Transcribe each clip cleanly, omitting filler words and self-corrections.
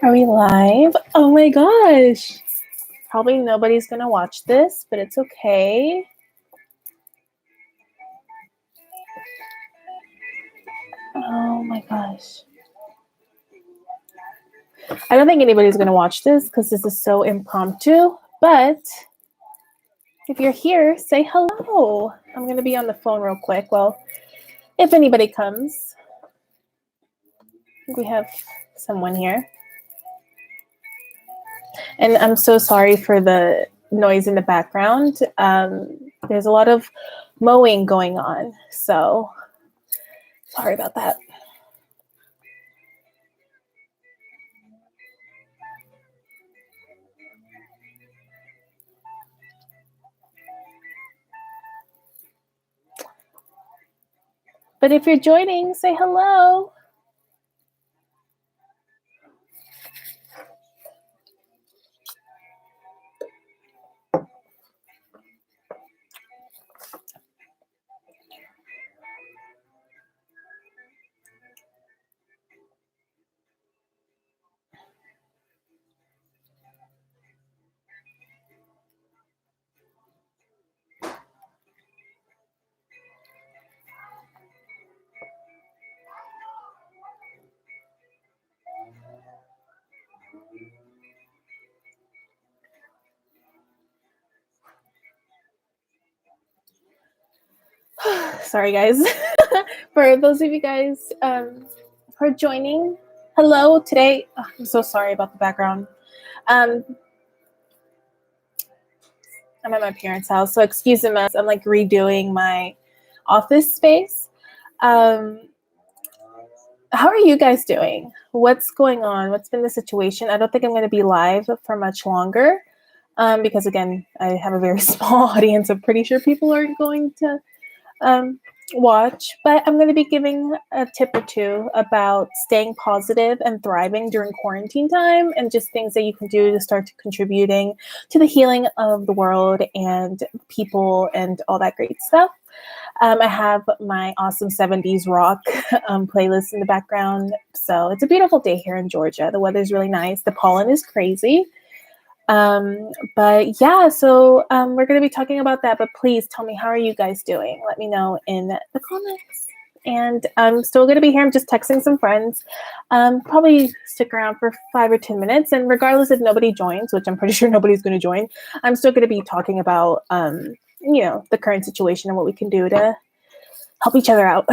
Are we live? Oh my gosh. Probably nobody's going to watch this, but it's okay. Oh my gosh. I don't think anybody's going to watch this because this is so impromptu, but if you're here, say hello. I'm going to be on the phone real quick. Well, if anybody comes, I think we have someone here. And I'm so sorry for the noise in the background. There's a lot of mowing going on, so sorry about that. But if you're joining, say hello. Sorry, guys. For those of you guys who are joining, hello today. Oh, I'm so sorry about the background. I'm at my parents' house, so excuse me. I'm like redoing my office space. How are you guys doing? What's going on? What's been the situation? I don't think I'm going to be live for much longer because, again, I have a very small audience. I'm pretty sure people aren't going to watch, but I'm going to be giving a tip or two about staying positive and thriving during quarantine time and just things that you can do to start contributing to the healing of the world and people and all that great stuff. I have my awesome 70s rock playlist in the background. So it's a beautiful day here in Georgia. The weather's really nice. The pollen is crazy. But yeah, so we're going to be talking about that. But please tell me, how are you guys doing? Let me know in the comments. And I'm still going to be here. I'm just texting some friends. Probably stick around for 5 or 10 minutes. And regardless if nobody joins, which I'm pretty sure nobody's going to join, I'm still going to be talking about, the current situation and what we can do to help each other out.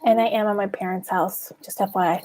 And I am at my parents' house, just FYI.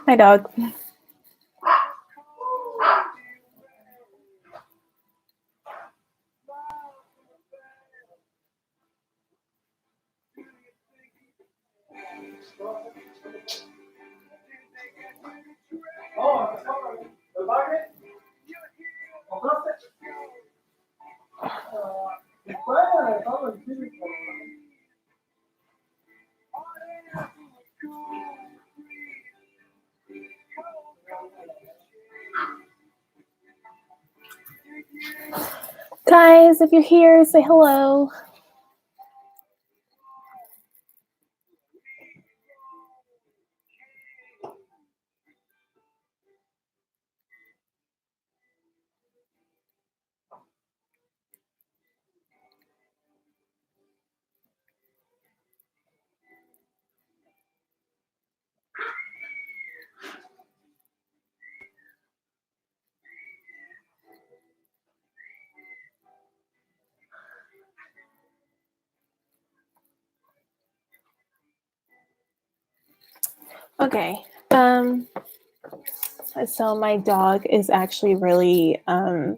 My dog. Guys, if you're here, say hello. Okay. So my dog is actually really my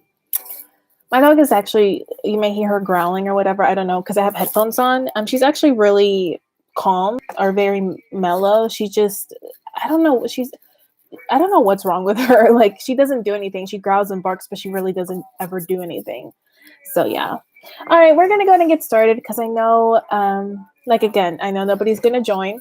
dog is actually, you may hear her growling or whatever, I don't know, because I have headphones on. She's actually really calm or very mellow. She just, I don't know, I don't know what's wrong with her. Like, she doesn't do anything. She growls and barks, but she really doesn't ever do anything. So yeah. All right, we're gonna go ahead and get started because I know, like again, I know nobody's gonna join.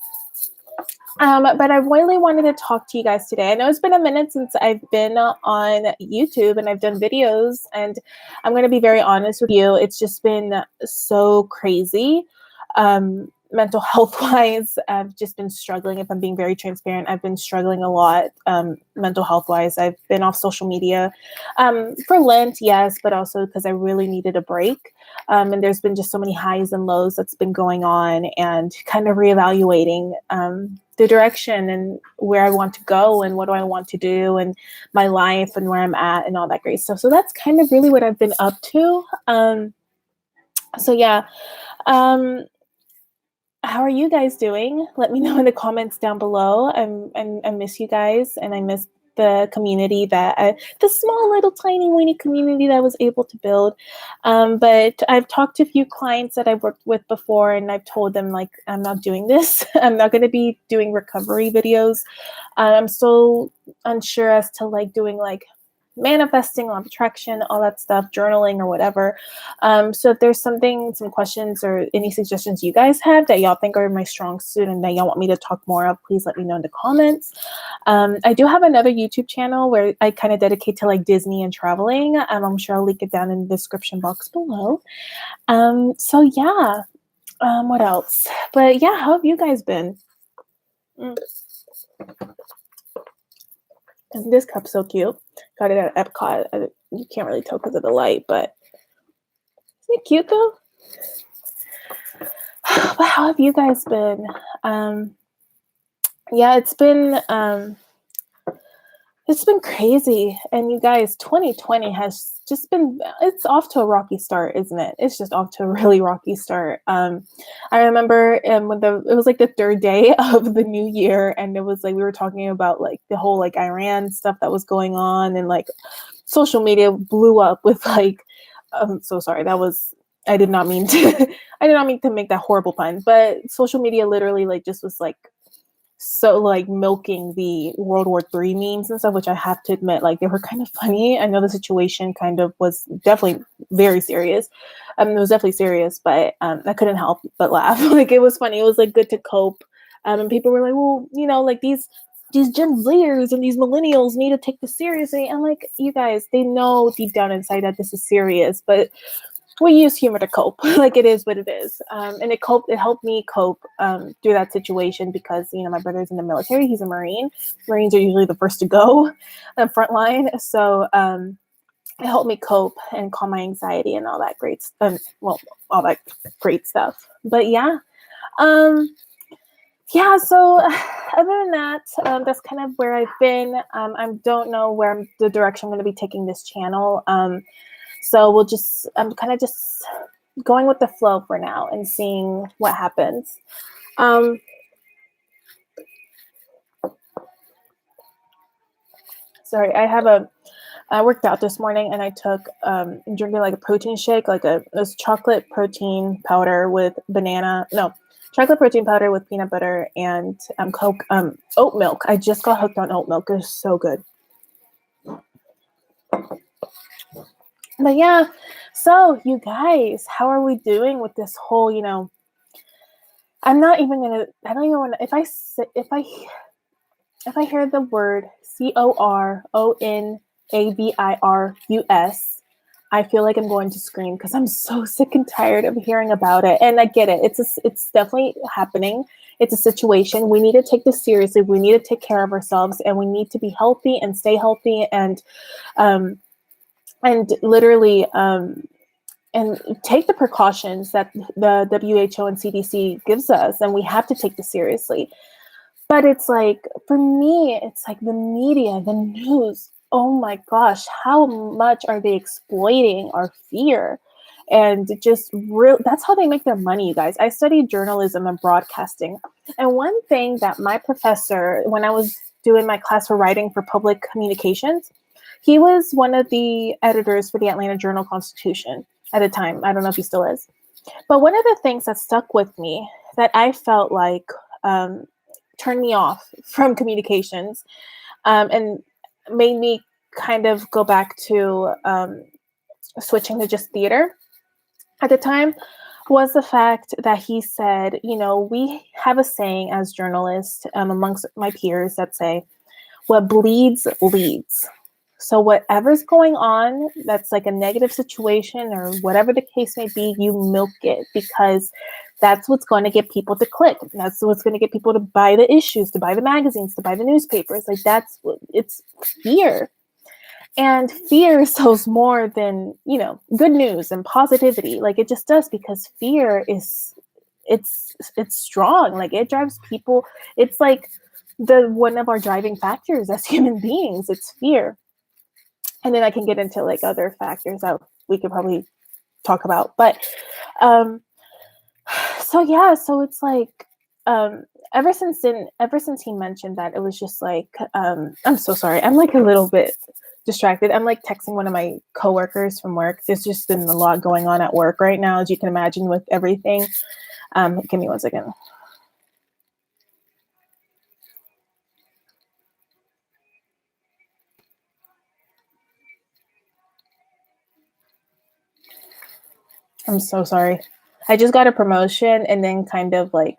But I really wanted to talk to you guys today. I know it's been a minute since I've been on YouTube and I've done videos, and I'm going to be very honest with you. It's just been so crazy. Mental health wise, I've just been struggling. If I'm being very transparent, I've been struggling a lot mental health wise. I've been off social media for Lent, yes, but also because I really needed a break. And there's been just so many highs and lows that's been going on, and kind of reevaluating the direction and where I want to go and what do I want to do and my life and where I'm at and all that great stuff. So that's kind of really what I've been up to. So yeah. How are you guys doing? Let me know in the comments down below. I miss you guys, and I miss the community the small little tiny weeny community that I was able to build. But I've talked to a few clients that I've worked with before, and I've told them, like, I'm not doing this. I'm not going to be doing recovery videos. I'm so unsure as to like doing like manifesting, law of attraction, all that stuff, journaling or whatever. So if there's some questions or any suggestions you guys have that y'all think are my strong suit and that y'all want me to talk more of, please let me know in the comments. I do have another YouTube channel where I kind of dedicate to like Disney and traveling. I'm sure I'll link it down in the description box below. So yeah, what else? But yeah, how have you guys been? This cup's so cute. Got it at Epcot. You can't really tell because of the light, but isn't it cute though? But how have you guys been? Yeah, it's been crazy. And you guys, 2020 has just been, it's off to a rocky start, isn't it? It's just off to a really rocky start. I remember when it was like the third day of the new year, and it was like we were talking about like the whole like Iran stuff that was going on, and like social media blew up with like, I'm so sorry, I did not mean to I did not mean to make that horrible pun, but social media literally like just was like so like milking the World War III memes and stuff, which I have to admit, like they were kind of funny. I know the situation kind of was definitely very serious. It was definitely serious, but I couldn't help but laugh. Like it was funny. It was like good to cope. And people were like, well, you know, like these Gen Zers and these millennials need to take this seriously. And like, you guys, they know deep down inside that this is serious, but we use humor to cope. Like it is what it is. And it helped me cope through that situation because, you know, my brother's in the military. He's a Marine. Marines are usually the first to go on front line. So it helped me cope and calm my anxiety and all that all that great stuff. But yeah. Yeah, so other than that, that's kind of where I've been. I don't know where the direction I'm going to be taking this channel. So I'm kind of just going with the flow for now and seeing what happens. Um, sorry, I worked out this morning and I took drinking like a protein shake, like it was chocolate protein powder with chocolate protein powder with peanut butter and oat milk. I just got hooked on oat milk. It was so good. But yeah, so you guys, how are we doing with this whole, I don't even want to, if I hear the word coronavirus, I feel like I'm going to scream because I'm so sick and tired of hearing about it. And I get it. It's definitely happening. It's a situation. We need to take this seriously. We need to take care of ourselves, and we need to be healthy and stay healthy and literally and take the precautions that the WHO and CDC gives us, and we have to take this seriously. But it's like, for me, it's like the media, the news, oh my gosh, how much are they exploiting our fear? And that's how they make their money, you guys. I studied journalism and broadcasting. And one thing that my professor, when I was doing my class for writing for public communications, he was one of the editors for the Atlanta Journal-Constitution at the time. I don't know if he still is. But one of the things that stuck with me that I felt like turned me off from communications and made me kind of go back to switching to just theater at the time was the fact that he said, we have a saying as journalists amongst my peers that say, what bleeds leads. So whatever's going on, that's like a negative situation or whatever the case may be, you milk it because that's what's going to get people to click. That's what's going to get people to buy the issues, to buy the magazines, to buy the newspapers. Like it's fear. And fear sells more than, good news and positivity. Like it just does, because fear it's strong. Like it drives people. It's like one of our driving factors as human beings. It's fear. And then I can get into like other factors that we could probably talk about. But so it's like ever since he mentioned that, it was just like I'm so sorry. I'm like a little bit distracted. I'm like texting one of my coworkers from work. There's just been a lot going on at work right now, as you can imagine, with everything. Give me 1 second. I'm so sorry. I just got a promotion, and then kind of like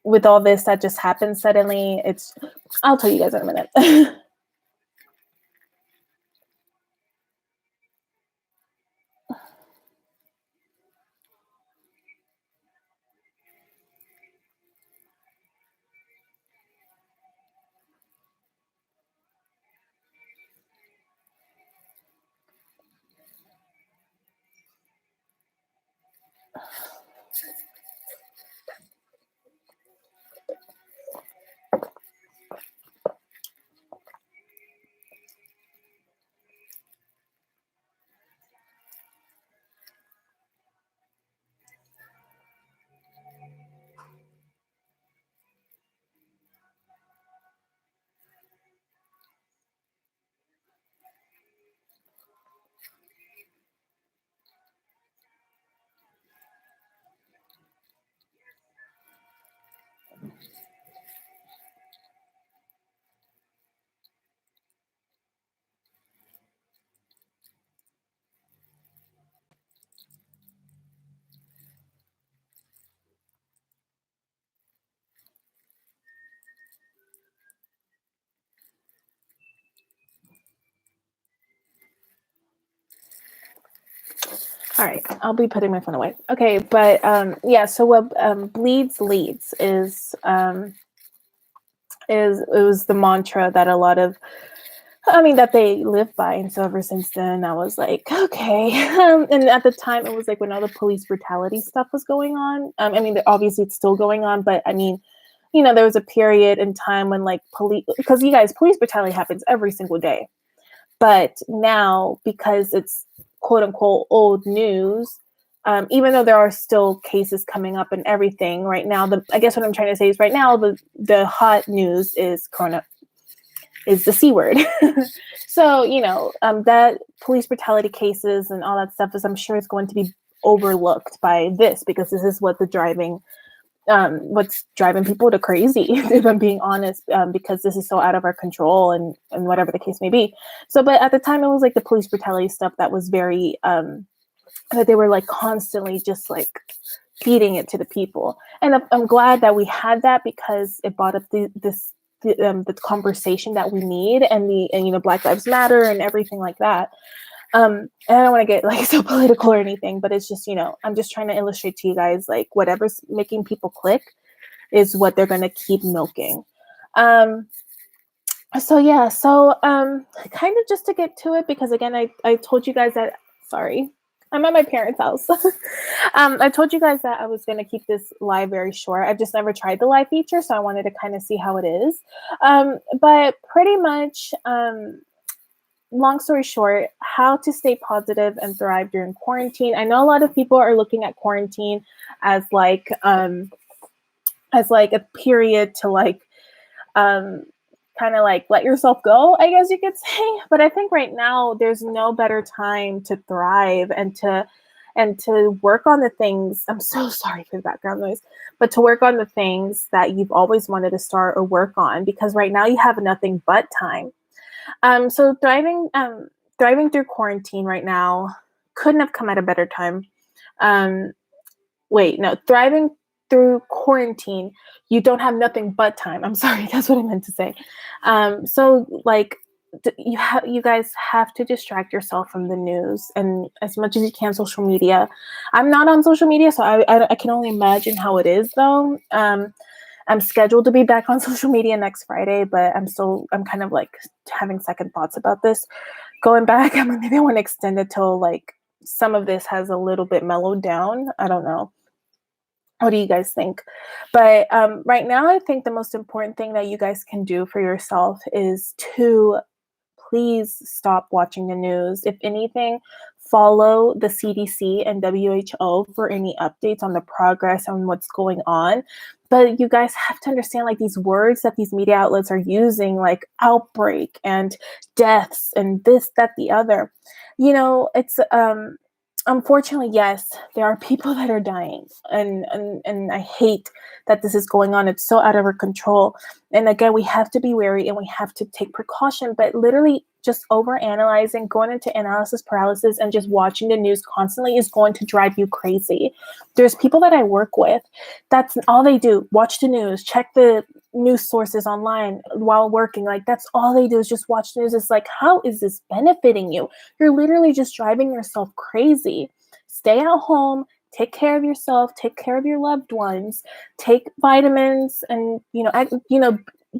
with all this that just happened suddenly, I'll tell you guys in a minute. All right, I'll be putting my phone away. Okay, but so what bleeds leads is it was the mantra that a lot of, that they live by. And so ever since then, I was like, okay. And at the time, it was like when all the police brutality stuff was going on. Obviously it's still going on, but there was a period in time when like because you guys, police brutality happens every single day. But now, because it's quote unquote old news, even though there are still cases coming up and everything right now. I guess what I'm trying to say is right now the hot news is corona is the C word. So, that police brutality cases and all that stuff is, I'm sure, is going to be overlooked by this, because this is what's driving people to crazy, if I'm being honest, because this is so out of our control and whatever the case may be. So, but at the time it was like the police brutality stuff that was very, that they were like constantly just like feeding it to the people. And I'm glad that we had that, because it brought up the conversation that we need, and Black Lives Matter and everything like that. And I don't want to get like so political or anything, but it's just, I'm just trying to illustrate to you guys, like, whatever's making people click is what they're going to keep milking. So kind of just to get to it, because again, I told you guys that, sorry, I'm at my parents' house. I told you guys that I was going to keep this live very short. I've just never tried the live feature, so I wanted to kind of see how it is. But pretty much, long story short, how to stay positive and thrive during quarantine. I know a lot of people are looking at quarantine as like a period to like kind of like let yourself go, I guess you could say. But I think right now there's no better time to thrive and to work on the things. I'm so sorry for the background noise, but to work on the things that you've always wanted to start or work on, because right now you have nothing but time. So thriving through quarantine right now couldn't have come at a better time. Thriving through quarantine, you don't have nothing but time. I'm sorry, that's what I meant to say. So like you guys have to distract yourself from the news, and as much as you can, social media. I'm not on social media, so I can only imagine how it is though. I'm scheduled to be back on social media next Friday, but I'm kind of like having second thoughts about this. Going back, maybe I want to extend it till like some of this has a little bit mellowed down. I don't know. What do you guys think? But right now, I think the most important thing that you guys can do for yourself is to please stop watching the news. If anything, follow the CDC and WHO for any updates on the progress on what's going on. But you guys have to understand, like, these words that these media outlets are using, like outbreak and deaths and this, that, the other. It's unfortunately, yes, there are people that are dying, and I hate that this is going on. It's so out of our control. And again, we have to be wary and we have to take precaution, but literally just overanalyzing, going into analysis paralysis, and just watching the news constantly is going to drive you crazy. There's people that I work with, that's all they do, watch the news, check the news sources online while working. Like, that's all they do is just watch news. It's like, how is this benefiting you? You're literally just driving yourself crazy. Stay at home, take care of yourself, take care of your loved ones, take vitamins, and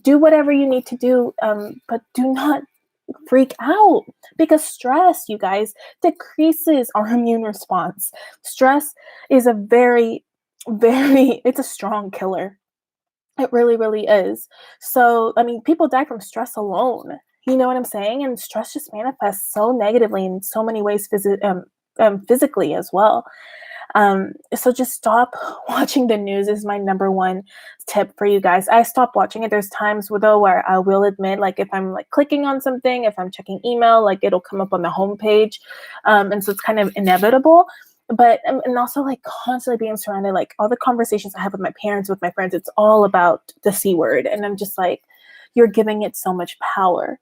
do whatever you need to do, but do not freak out, because stress, you guys, decreases our immune response. Stress is a very, very, it's a strong killer. It really, really is. So, people die from stress alone. You know what I'm saying? And stress just manifests so negatively in so many ways, physically as well. So just stop watching the news is my number one tip for you guys. I stopped watching it. There's times where I will admit, like, if I'm like clicking on something, if I'm checking email, like, it'll come up on the homepage. And so it's kind of inevitable. But and also, like, constantly being surrounded, like, all the conversations I have with my parents, with my friends, it's all about the C word. And I'm just like, you're giving it so much power.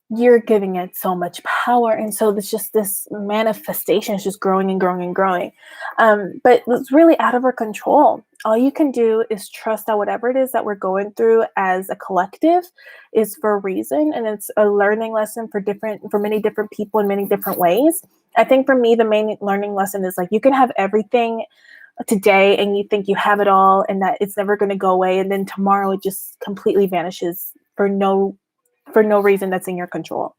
You're giving it so much power. And so it's just this manifestation is just growing and growing and growing. But it's really out of our control. All you can do is trust that whatever it is that we're going through as a collective is for a reason. And it's a learning lesson for many different people in many different ways. I think for me, the main learning lesson is, like, you can have everything today and you think you have it all and that it's never going to go away. And then tomorrow it just completely vanishes for no reason that's in your control.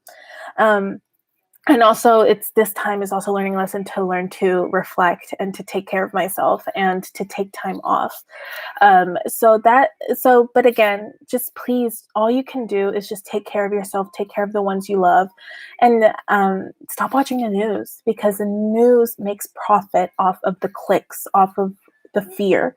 And also this time is also learning a lesson to learn to reflect and to take care of myself and to take time off. But again, just please, all you can do is just take care of yourself, take care of the ones you love, and stop watching the news, because the news makes profit off of the clicks, off of the fear.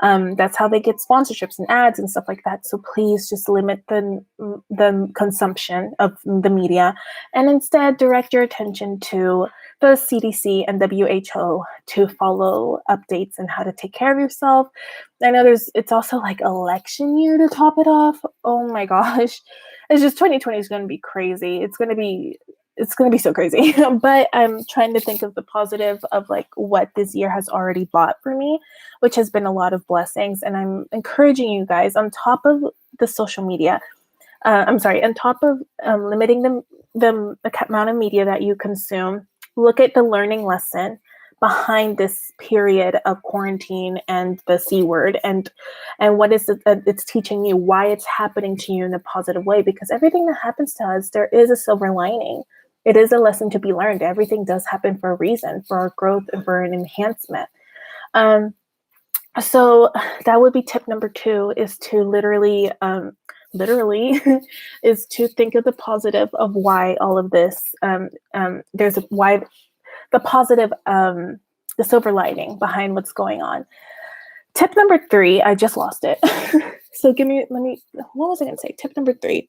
That's how they get sponsorships and ads and stuff like that. So please just limit the consumption of the media, and instead direct your attention to the CDC and WHO to follow updates and how to take care of yourself. I know it's also like election year to top it off. Oh my gosh. It's just 2020 is going to be crazy. It's going to be so crazy. But I'm trying to think of the positive of like what this year has already brought for me, which has been a lot of blessings. And I'm encouraging you guys, on top of the social media, on top of limiting the amount of media that you consume, look at the learning lesson behind this period of quarantine and the C word, and what is it that it's teaching you, why it's happening to you in a positive way. Because everything that happens to us, there is a silver lining. It is a lesson to be learned. Everything does happen for a reason, for our growth and for an enhancement. So that would be tip number 2, is to literally is to think of the positive of why all of this, there's why the positive, the silver lining behind what's going on. Tip number 3, I just lost it. So what was I going to say? Tip number 3.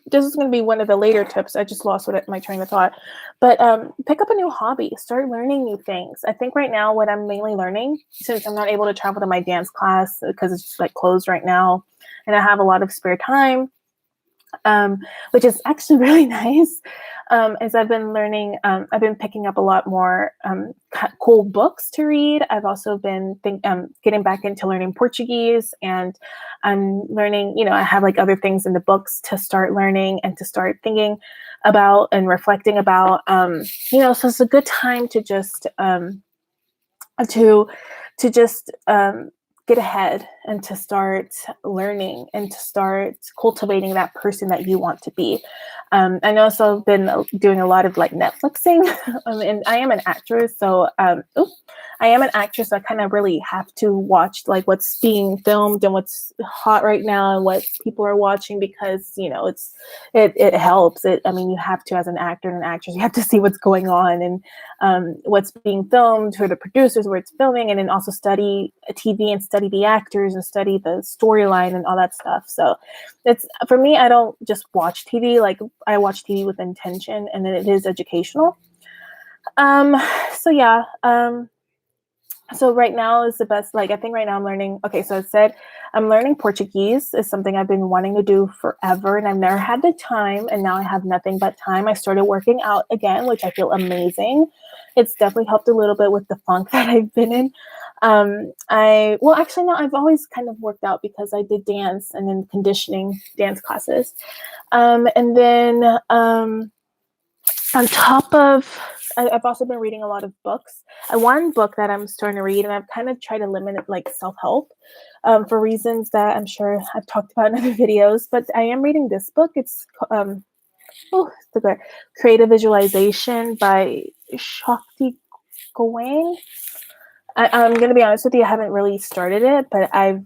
This is going to be one of the later tips. I just lost my train of thought. But pick up a new hobby. Start learning new things. I think right now what I'm mainly learning, since I'm not able to travel to my dance class because it's just like closed right now, and I have a lot of spare time, which is actually really nice, as I've been learning, I've been picking up a lot more cool books to read. I've also been getting back into learning Portuguese, and I'm learning, I have like other things in the books to start learning and to start thinking about and reflecting about, so it's a good time to just, to just get ahead and to start learning and to start cultivating that person that you want to be. And also been doing a lot of like Netflixing, and I am an actress, so I kind of really have to watch like what's being filmed and what's hot right now and what people are watching, because it helps. You have to, as an actor and an actress, you have to see what's going on and what's being filmed, who are the producers, where it's filming, and then also study TV and study the actors and study the storyline and all that stuff. So it's, for me, I don't just watch TV. Like, I watch TV with intention, and it is educational. So right now is the best, I think right now I'm learning, so I said I'm learning Portuguese. Is something I've been wanting to do forever, and I've never had the time, and now I have nothing but time. I started working out again, which I feel amazing. It's definitely helped a little bit with the funk that I've been in. I've always kind of worked out because I did dance and then conditioning dance classes. And then on top of, I've also been reading a lot of books. One book that I'm starting to read, and I've kind of tried to limit it, like self-help, for reasons that I'm sure I've talked about in other videos, but I am reading this book. It's the Creative Visualization by Shakti Gawain. I'm going to be honest with you, I haven't really started it, but I've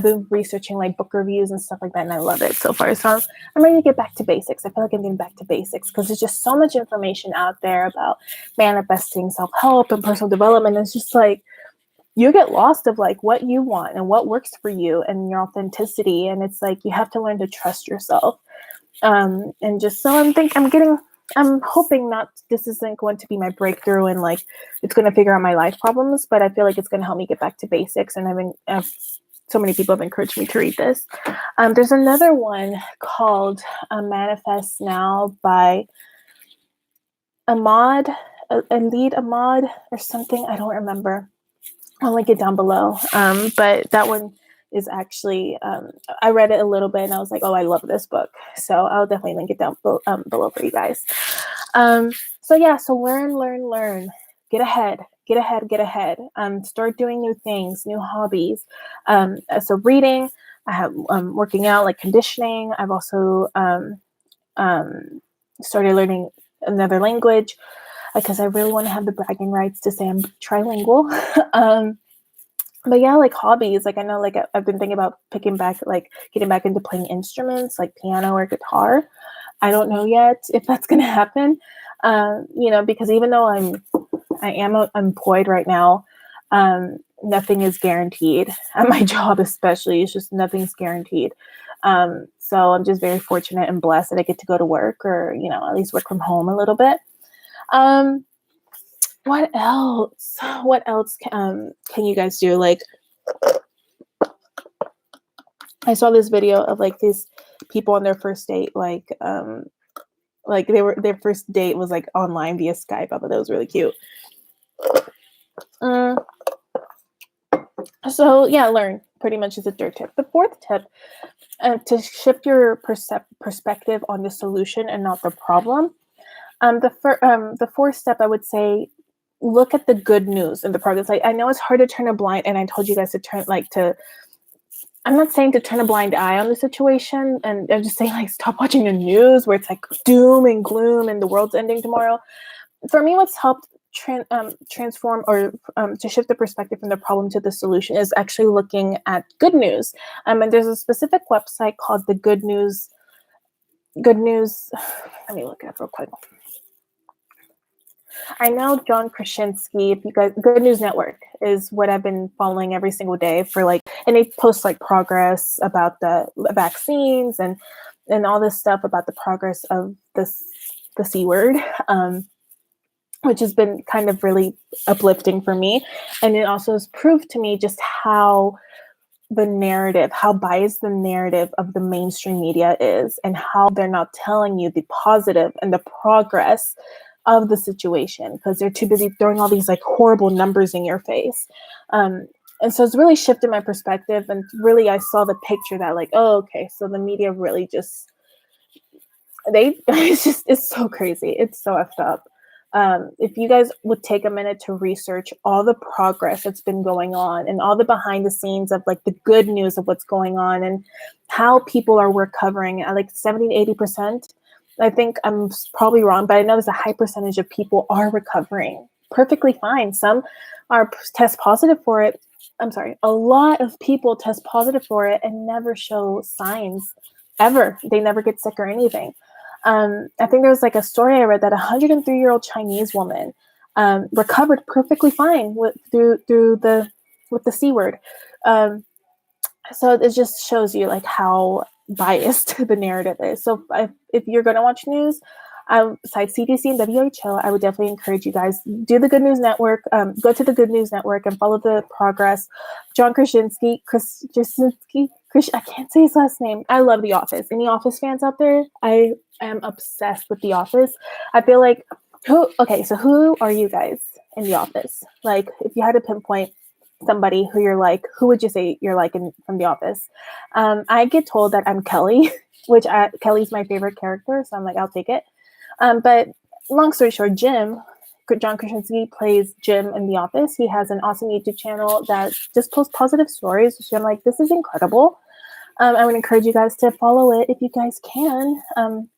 been researching like book reviews and stuff like that, and I love it so far. So I'm ready to get back to basics. I feel like I'm getting back to basics because there's just so much information out there about manifesting, self-help, and personal development. It's just like, you get lost of like what you want and what works for you and your authenticity. And it's like, you have to learn to trust yourself. And just so I'm hoping this isn't going to be my breakthrough and like it's going to figure out my life problems, but I feel like it's going to help me get back to basics. And so many people have encouraged me to read this. There's another one called Manifest Now by Ahmad or something. I don't remember. I'll link it down below. But that one is actually, I read it a little bit and I was like, oh, I love this book. So I'll definitely link it down below for you guys. So learn, get ahead. Start doing new things, new hobbies. So reading, I have working out, like conditioning. I've also started learning another language because I really want to have the bragging rights to say I'm trilingual. But yeah, like hobbies, like I know, like I've been thinking about getting back into playing instruments like piano or guitar. I don't know yet if that's going to happen, because even though I am employed right now, nothing is guaranteed at my job, especially. It's just nothing's guaranteed. So I'm just very fortunate and blessed that I get to go to work or, at least work from home a little bit. What else? What else can you guys do? Like, I saw this video of like these people on their first date, like their first date was like online via Skype. I thought that was really cute. So yeah, learn pretty much is the third tip. The fourth tip, to shift your perspective on the solution and not the problem. The fourth step, I would say, look at the good news in the progress. Like, I know it's hard to turn a blind, and I told you guys to I'm not saying to turn a blind eye on the situation, and I'm just saying like stop watching the news where it's like doom and gloom and the world's ending tomorrow. For me, what's helped transform or to shift the perspective from the problem to the solution is actually looking at good news. And there's a specific website called the Good News. Let me look it up real quick. I know John Krasinski, if you guys, Good News Network is what I've been following every single day for and they post like progress about the vaccines and all this stuff about the progress of the C word, which has been kind of really uplifting for me. And it also has proved to me just how biased the narrative of the mainstream media is, and how they're not telling you the positive and the progress of the situation because they're too busy throwing all these like horrible numbers in your face. And so it's really shifted my perspective, and really I saw the picture that like, oh, okay, so the media really just it's so crazy. It's so effed up. If you guys would take a minute to research all the progress that's been going on and all the behind the scenes of like the good news of what's going on and how people are recovering at like 70 to 80%. I think I'm probably wrong, but I know there's a high percentage of people are recovering perfectly fine. Some are test positive for it. I'm sorry, a lot of people test positive for it and never show signs ever. They never get sick or anything. I think there was like a story I read that a 103-year-old Chinese woman recovered perfectly fine with the C word. So it just shows you like how biased the narrative is. So if you're going to watch news, besides CDC and WHO, I would definitely encourage you guys do the Good News Network. Go to the Good News Network and follow the progress. John Krasinski. I can't say his last name. I love The Office. Any Office fans out there? I am obsessed with The Office. I feel like who are you guys in The Office? Like, if you had to pinpoint somebody who you're like, who would you say you're like from The Office? I get told that I'm Kelly, which Kelly's my favorite character, so I'm like, I'll take it. But long story short, John Krasinski plays Jim in The Office. He has an awesome YouTube channel that just posts positive stories, which I'm like, this is incredible. I would encourage you guys to follow it if you guys can.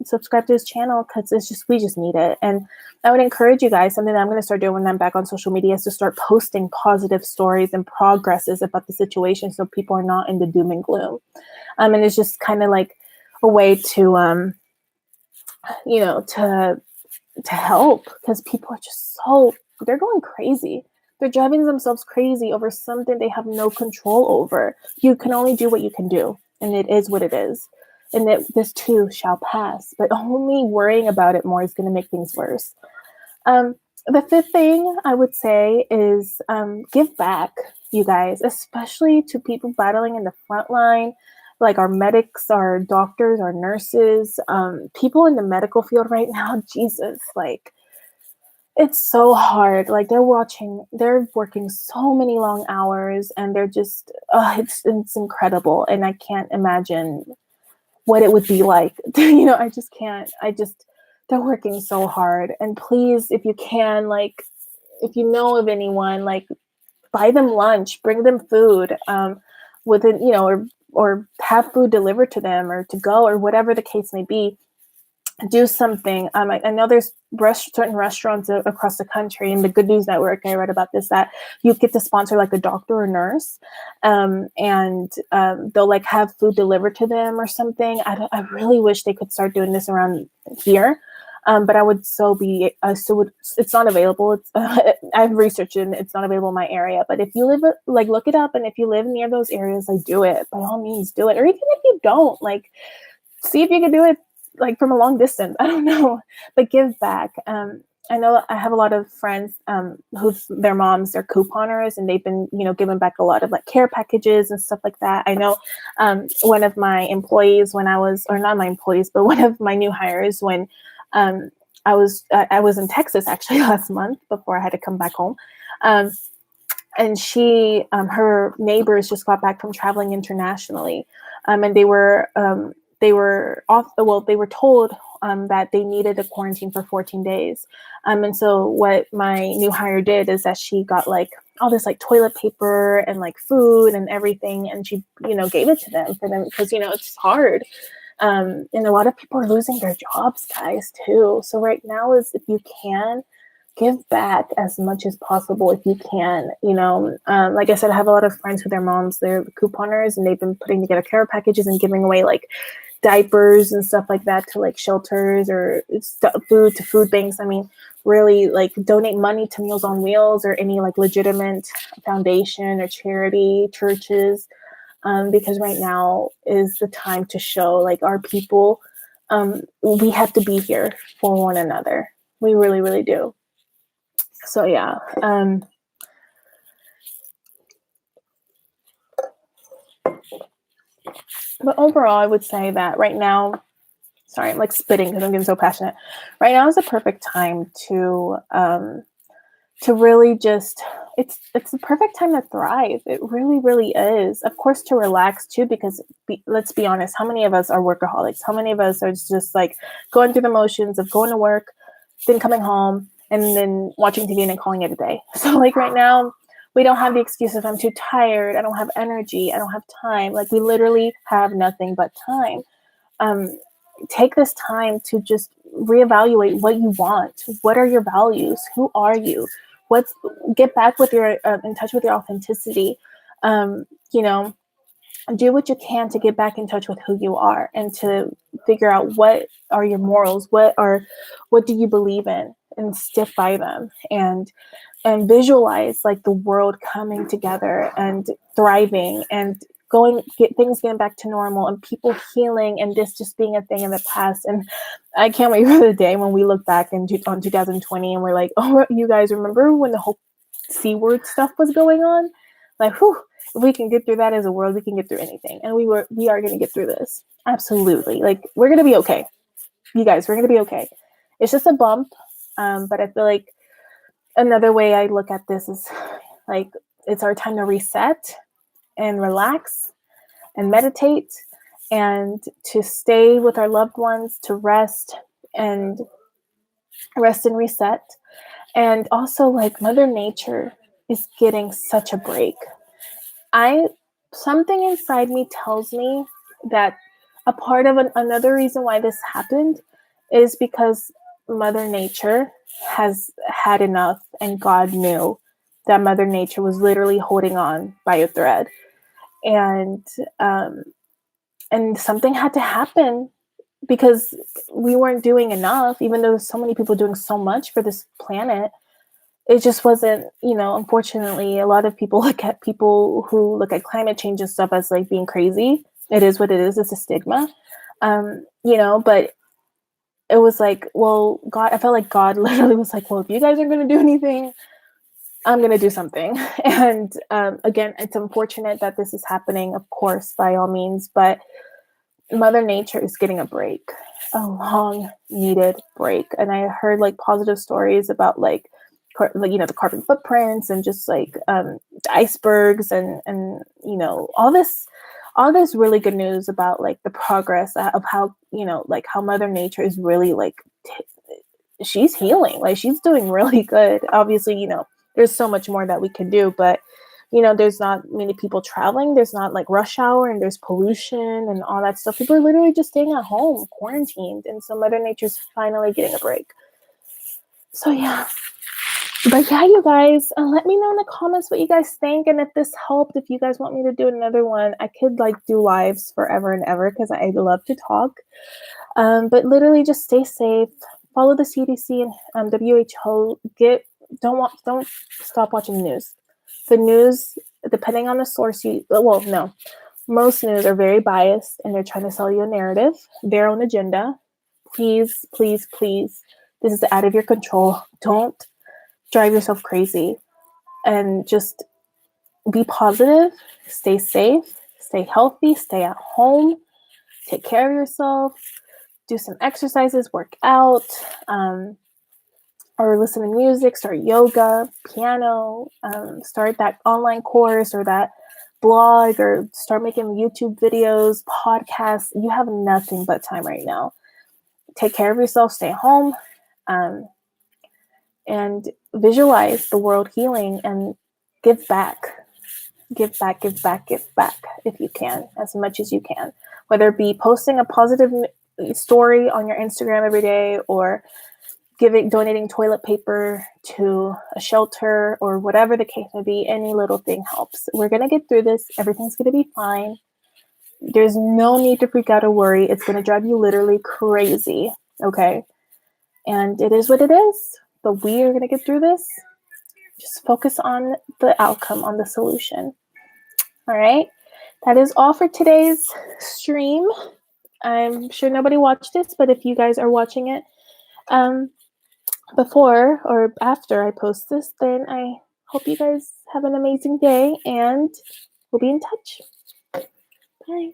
Subscribe to his channel because we just need it. And I would encourage you guys, something that I'm going to start doing when I'm back on social media is to start posting positive stories and progresses about the situation so people are not in the doom and gloom. And it's just kind of like a way to, to help, because people are just they're going crazy. They're driving themselves crazy over something they have no control over. You can only do what you can do, and it is what it is. And this too shall pass, but only worrying about it more is going to make things worse. The fifth thing I would say is give back, you guys, especially to people battling in the front line, like our medics, our doctors, our nurses, people in the medical field right now. Jesus, like, it's so hard. Like, they're working so many long hours, and they're just, it's incredible. And I can't imagine what it would be like. I just can't. They're working so hard. And please, if you can, like, if you know of anyone, like, buy them lunch, bring them food, or or have food delivered to them or to go or whatever the case may be. Do something. I know there's certain restaurants across the country, and the Good News Network, I read about this, that you get to sponsor like a doctor or nurse, and they'll like have food delivered to them or something. I really wish they could start doing this around here. But I would it's not available. I've researched it and it's not available in my area. But if you live, like, look it up. And if you live near those areas, like, do it. By all means, do it. Or even if you don't, like, see if you can do it, like, from a long distance. I don't know, but give back. I know I have a lot of friends whose their moms are couponers, and they've been, giving back a lot of like care packages and stuff like that. I know one of my employees or not my employees, but one of my new hires when I was in Texas actually last month before I had to come back home. And she, her neighbors just got back from traveling internationally, and they were told that they needed a quarantine for 14 days. And so what my new hire did is that she got like all this like toilet paper and like food and everything, and she, gave it to them because, it's hard. And a lot of people are losing their jobs, guys, too. So right now is, if you can, give back as much as possible if you can. Like I said, I have a lot of friends with their moms, they're couponers, and they've been putting together care packages and giving away like diapers and stuff like that to like shelters or food to food banks. I mean, really, like, donate money to Meals on Wheels or any like legitimate foundation or charity, churches, because right now is the time to show like our people, we have to be here for one another. We really, really do. So yeah. But overall, I would say that right now, sorry, I'm like spitting because I'm getting so passionate. Right now is a perfect time to really just, it's the perfect time to thrive. It really, really is. Of course, to relax too, because let's be honest, how many of us are workaholics? How many of us are just like going through the motions of going to work, then coming home, and then watching TV and then calling it a day? So like right now, we don't have the excuse of I'm too tired, I don't have energy, I don't have time. Like, we literally have nothing but time. Take this time to just reevaluate what you want. What are your values? Who are you? Get back with your in touch with your authenticity. Do what you can to get back in touch with who you are and to figure out what are your morals, what do you believe in, and stick by them, and visualize like the world coming together and thriving and things getting back to normal and people healing, and this just being a thing in the past. And I can't wait for the day when we look back on 2020 and we're like, oh, you guys remember when the whole C word stuff was going on? Like, whew, if we can get through that as a world, we can get through anything. And we are going to get through this. Absolutely. Like, we're going to be okay. You guys, we're going to be okay. It's just a bump. But I feel like another way I look at this is like, it's our time to reset and relax and meditate and to stay with our loved ones, to rest and reset. And also, like, Mother Nature is getting such a break. Something inside me tells me that a part of another reason why this happened is because Mother Nature has had enough, and God knew that Mother Nature was literally holding on by a thread. And something had to happen because we weren't doing enough, even though so many people doing so much for this planet. It just wasn't, unfortunately, a lot of people look at people who look at climate change and stuff as like being crazy. It is what it is. It's a stigma, but it was like, well, God, I felt like God literally was like, well, if you guys aren't going to do anything, I'm going to do something. And again, it's unfortunate that this is happening, of course, by all means, but Mother Nature is getting a break, a long needed break. And I heard like positive stories about like the carbon footprints and just like the icebergs and all this really good news about like the progress of how, like how Mother Nature is really like, she's healing, like she's doing really good. Obviously, there's so much more that we can do, but there's not many people traveling. There's not like rush hour and there's pollution and all that stuff. People are literally just staying at home, quarantined. And so Mother Nature's finally getting a break. So yeah. But yeah, you guys, let me know in the comments what you guys think. And if this helped, if you guys want me to do another one, I could like do lives forever and ever because I love to talk. But literally just stay safe. Follow the CDC and WHO. Don't stop watching the news. The news, depending on the source, most news are very biased and they're trying to sell you a narrative, their own agenda. Please, please, please. This is out of your control. Don't drive yourself crazy and just be positive, stay safe, stay healthy, stay at home, take care of yourself, do some exercises, work out, or listen to music, start yoga, piano, start that online course or that blog, or start making YouTube videos, podcasts. You have nothing but time right now. Take care of yourself, stay home, and visualize the world healing and give back. Give back, give back, give back if you can, as much as you can. Whether it be posting a positive story on your Instagram every day or donating toilet paper to a shelter or whatever the case may be, any little thing helps. We're going to get through this. Everything's going to be fine. There's no need to freak out or worry. It's going to drive you literally crazy, okay? And it is what it is, but we are going to get through this. Just focus on the outcome, on the solution. All right? That is all for today's stream. I'm sure nobody watched this, but if you guys are watching it, before or after I post this, then I hope you guys have an amazing day and we'll be in touch. Bye.